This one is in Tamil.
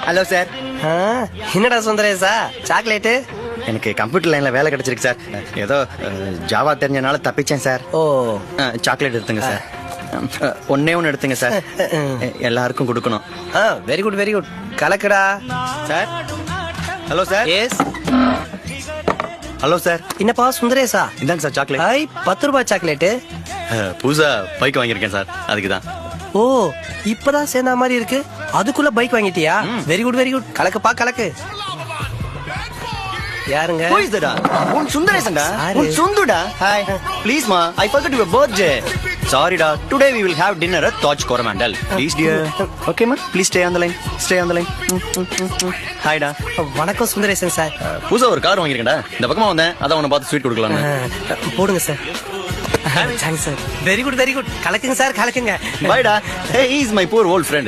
Hello sir. என்னடா சுந்தரேசா சாக்லேட்டு? எனக்கு கம்ப்யூட்டர் லைன்ல வேலை கிடைச்சிருக்கு சார். ஏதோ ஜாவா தெரிஞ்சனால தப்பிச்சேன் சார். ஓ சாக்லேட் எடுத்துங்க சார். ஒன்னே ஒன்று எடுத்துங்க சார். எல்லாருக்கும் கொடுக்கணும். Very good very good. கலக்குடா sir. Hello sir. Yes. Hello sir. என்னப்பா சுந்தரேசா? இந்தாங்க சார் சாக்லேட். ஹாய், 10 ரூபாய் சாக்லேட்டு. புதுசா பைக் வாங்கியிருக்கேன் சார், அதுக்கு தான். ஓ இப்பதான் சேர்ந்த மாதிரி இருக்கு. அதுக்குள்ள பைக் வாங்கிட்டியா? Very good very good. கலக்குப்பா கலக்கு. யாருங்க? உன் சுந்தரேசன்டா. Sorry. உன் சுந்துடா. ஹாய். ப்ளீஸ் மா, ஐ forgot your birthday. Sorry-டா. Today we will have dinner at Taj Coromandel. Please dear. Okay ma, please stay on the line. Stay on the line. ஹாய்டா. வணக்கம் சுந்தரேசன் சார். புதுசா ஒரு கார் வாங்கியிருக்கேன்டா. இந்த பக்கமா வந்தேன், அதான் உன்னை பார்த்து ஸ்வீட் கொடுக்கலாம்னு. போடுங்க sir. Thanks sir. Very good very good. கலக்குங்க சார் கலக்குங்க. Bye-டா. Hey, he is my poor old friend.